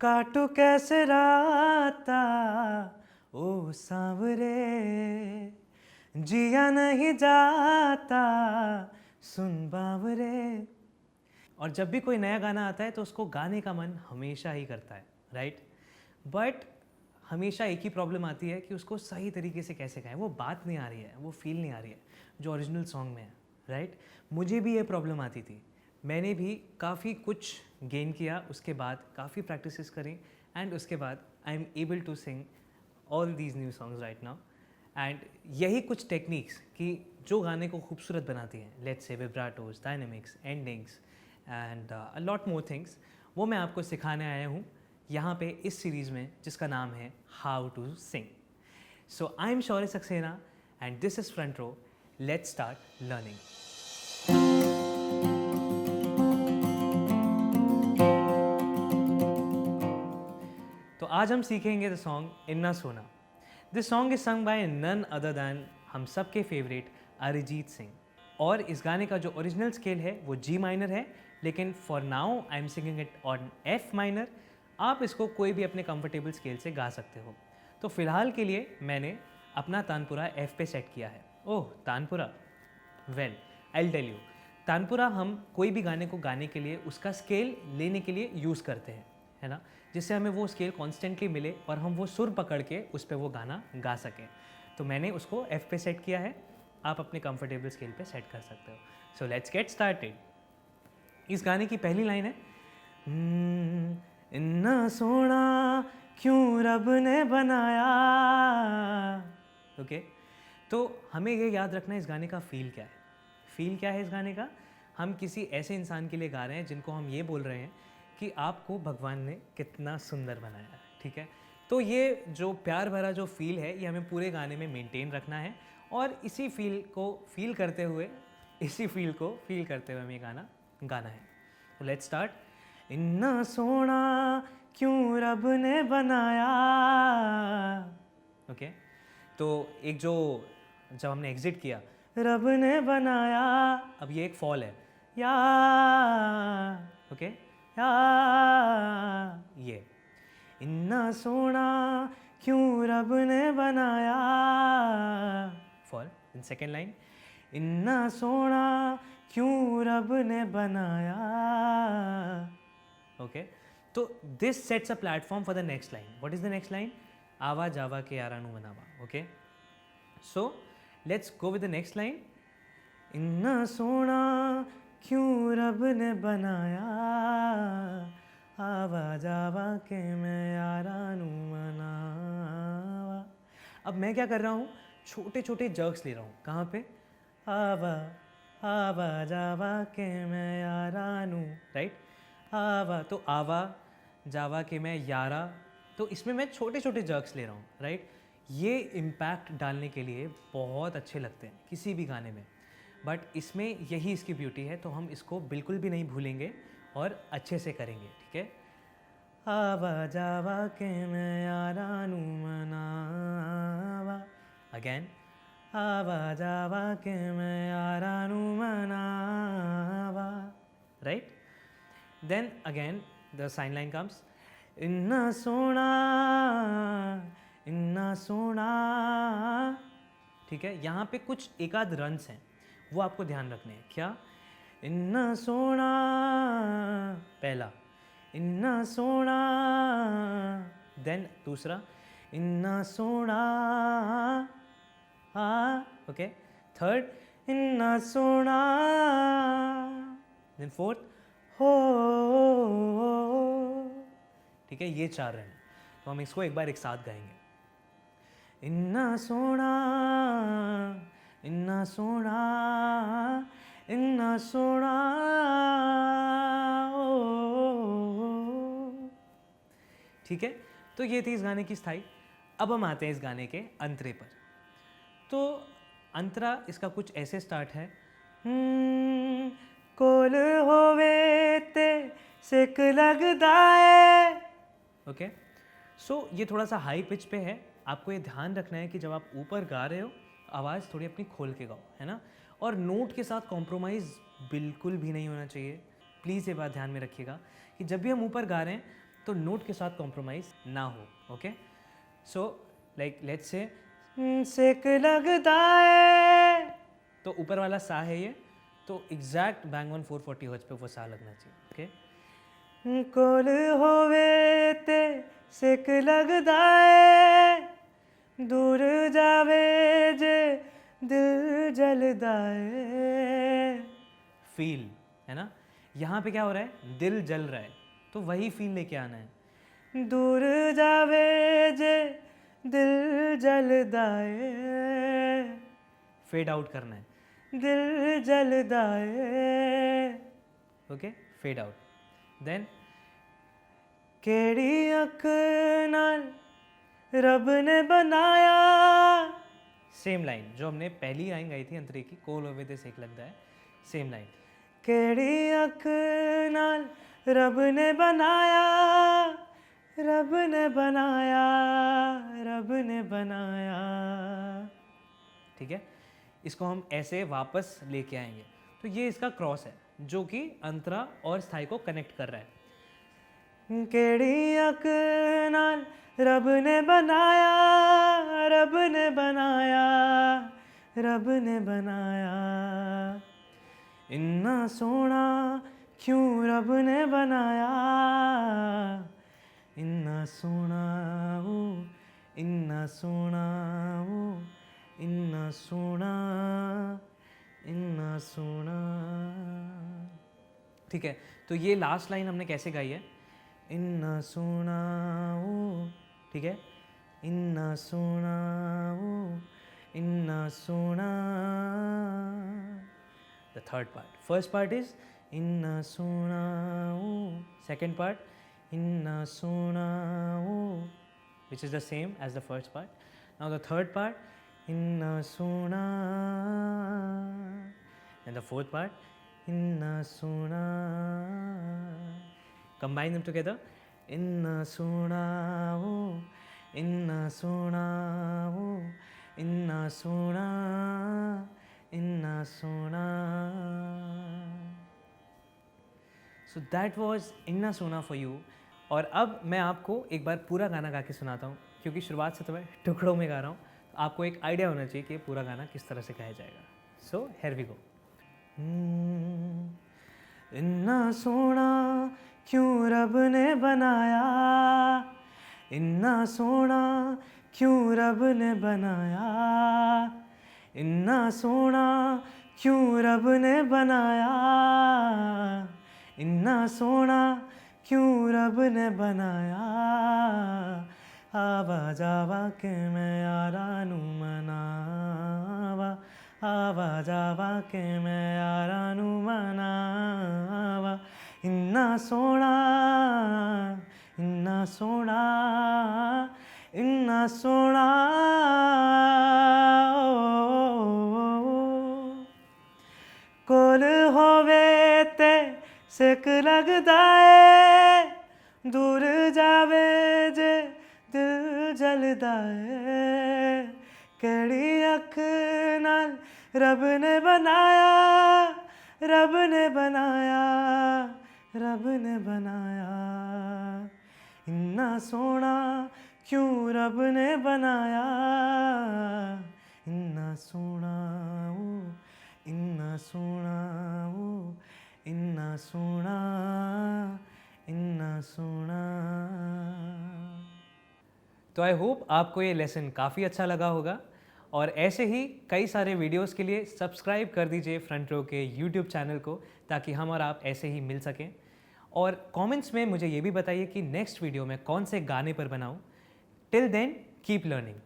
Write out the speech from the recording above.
काटू कैसे राता ओ सांवरे, जिया नहीं जाता सुन बावरे। और जब भी कोई नया गाना आता है तो उसको गाने का मन हमेशा ही करता है, राइट। बट हमेशा एक ही प्रॉब्लम आती है कि उसको सही तरीके से कैसे गाएं, वो बात नहीं आ रही है, वो फील नहीं आ रही है जो ओरिजिनल सॉन्ग में है, राइट। मुझे भी ये प्रॉब्लम आती थी, मैंने भी काफ़ी कुछ गेन किया, उसके बाद काफ़ी प्रैक्टिसेस करी एंड उसके बाद I am able to sing all these new songs right now. And यही कुछ टेक्निक्स कि जो गाने को खूबसूरत बनाती हैं, let's say vibratos, dynamics, endings and a lot more things, वो मैं आपको सिखाने आया हूँ यहाँ पे इस सीरीज़ में जिसका नाम है how to sing. So I am Shaurya Saxena and this is Front Row. Let's start learning. तो आज हम सीखेंगे the song Inna Sona. This song is sung by none other than हम सबके फेवरेट अरिजीत सिंह। और इस गाने का जो ओरिजिनल स्केल है वो जी माइनर है, लेकिन for now I am singing it on F minor. आप इसको कोई भी अपने कंफर्टेबल स्केल से गा सकते हो। तो फिलहाल के लिए मैंने अपना तानपुरा एफ पे सेट किया है। Oh tanpura, well I will tell you. Tanpura हम कोई भी गाने को गाने के लिए उसका स्केल लेने के लिए यूज़ करते हैं, है ना, जिससे हमें वो स्केल कॉन्स्टेंटली मिले और हम वो सुर पकड़ के उस पर वो गाना गा सकें। तो मैंने उसको एफ पे सेट किया है, आप अपने कंफर्टेबल स्केल पे सेट कर सकते हो। So let's get started. इस गाने की पहली लाइन है इन्ना सोना क्यों रब ने बनाया। ओके, तो हमें ये याद रखना है इस गाने का फ़ील क्या है। फ़ील क्या है इस गाने का? हम किसी ऐसे इंसान के लिए गा रहे हैं जिनको हम ये बोल रहे हैं कि आपको भगवान ने कितना सुंदर बनाया है, ठीक है। तो ये जो प्यार भरा जो फ़ील है ये हमें पूरे गाने में मेंटेन रखना है और इसी फ़ील को फ़ील करते हुए हमें गाना गाना है। तो लेट्स स्टार्ट। इन्ना सोना क्यों रब ने बनाया। ओके, तो एक जो जब हमने एग्जिट किया रब ने बनाया, अब ये एक फॉल है या, ओके या, ये इन्ना सोना क्यों रब ने बनाया, फॉल इन सेकेंड लाइन। इन्ना सोना क्यों रब ने बनाया। ओके, तो this sets a platform for the next line. What is the next line? आवा जावा के यारानू मनावा। Okay, so let's go with the next line. इन्ना सोना क्यों रब ने बनाया, आवा जावा के मैं यारानू मनावा। अब मैं क्या कर रहा हूँ, छोटे छोटे जर्क्स ले रहा हूँ। कहाँ पे? आवा आवा जावा के मैं यारानू, राइट। आवा, तो आवा जावा के मैं यारा, तो इसमें मैं छोटे छोटे जर्क्स ले रहा हूँ, राइट। ये इम्पैक्ट डालने के लिए बहुत अच्छे लगते हैं किसी भी गाने में, बट इसमें यही इसकी ब्यूटी है, तो हम इसको बिल्कुल भी नहीं भूलेंगे और अच्छे से करेंगे, ठीक है। आवा जावा के मैं यारानू मनावा, अगेन आवा जावा के मैं यारानू मनावा, right. Then again the same line comes. Inna Sona इन्ना सोना, ठीक है। यहाँ पे कुछ एक आध रन्स हैं, वो आपको ध्यान रखने हैं। क्या? इन्ना सोना पहला, इन्ना सोना, देन दूसरा इन्ना सोना, ओके, थर्ड इन्ना सोना, देन फोर्थ हो, ठीक है। ये चार रन, तो हम इसको एक बार एक साथ गाएंगे। इन्ना सोना इन्ना सोना इन्ना सोना, ठीक है। तो ये थी इस गाने की स्थाई। अब हम आते हैं इस गाने के अंतरे पर। तो अंतरा इसका कुछ ऐसे स्टार्ट है, कोल होवे ते सिक लगदा है। ओके, सो ये थोड़ा सा हाई पिच पे है। आपको ये ध्यान रखना है कि जब आप ऊपर गा रहे हो आवाज़ थोड़ी अपनी खोल के गाओ, है ना। और नोट के साथ कॉम्प्रोमाइज़ बिल्कुल भी नहीं होना चाहिए। प्लीज़ ये बात ध्यान में रखिएगा कि जब भी हम ऊपर गा रहे हैं तो नोट के साथ कॉम्प्रोमाइज़ ना हो. Okay, so like let's say सेक लगता है, तो ऊपर वाला सा है ये, तो एग्जैक्ट बैंग ऑन 440 हर्ट्ज पे वो सा लगना चाहिए. ओके, कोल होवे ते सेक लगदा है, दूर जावे जे दिल जलदा है. फील है ना, यहाँ पे क्या हो रहा है, दिल जल रहा है, तो वही फील लेके आना है. दूर जावे जे दिल जलदा है, फेड आउट करना है, दिल जलदा है. Okay, fade out. देन केड़ी अख नाल रब ने बनाया, सेम लाइन जो हमने पहली लाइन गाई थी अंतरे की, कोल होवे ते सेक लगदा है, सेम लाइन. केड़ी अख नाल रब ने बनाया, रब ने बनाया, रब ने बनाया. ठीक है, इसको हम ऐसे वापस लेके आएंगे. तो ये इसका क्रॉस है जो कि अंतरा और स्थाई को कनेक्ट कर रहा है. केड़ी अख नाल रब ने बनाया, रब ने बनाया, रब ने बनाया. इन्ना सोना क्यों रब ने बनाया, इन्ना सोना ओ, इन्ना सोना ओ, इन्ना सोना, इन्ना सोना. ठीक है, तो ये लास्ट लाइन हमने कैसे गाई है, इन्ना सोना ओ. ठीक है, इन्ना सोना ओ, इन्ना सोना. The third part. First part is inna sona o. Second part inna sona o, which is the same as the first part. Now the third part inna sona, and the fourth part inna sona. Combine them together. Inna sona o, inna sona o, inna sona, inna sona. So that was inna sona for you. और अब मैं आपको एक बार पूरा गाना गा के सुनाता हूँ, क्योंकि शुरुआत से तो मैं टुकड़ों में गा रहा हूँ, तो आपको एक आइडिया होना चाहिए कि पूरा गाना किस तरह से गाया जाएगा. So here we go. Inna Sona क्यों रब ने बनाया, इन्ना सोना क्यों रब ने बनाया, इन्ना सोना क्यों रब ने बनाया, इन्ना सोना क्यों रब ने बनाया. आवा जावा के मैं यारा नू मनावा, आवा जावा के मैं यारा नू मनावा. इन्ना सोना, इन्ना सोना, इन्ना सोना कोल होवे ते सेक लगदा है, दूर जावे जे दिल जलदा है. केड़ी अख नाल रब ने बनाया, रब ने बनाया, रब ने बनाया. इन्ना सोना क्यों रब ने बनाया, इन्ना सोना ओ, इन्ना सोना ओ, इन्ना सोना, इन्ना सोना. तो आई होप आपको ये लेसन काफ़ी अच्छा लगा होगा, और ऐसे ही कई सारे वीडियोस के लिए सब्सक्राइब कर दीजिए फ्रंट रो के यूट्यूब चैनल को, ताकि हम और आप ऐसे ही मिल सकें. और कमेंट्स में मुझे ये भी बताइए कि नेक्स्ट वीडियो में कौन से गाने पर बनाऊं. Till then keep learning.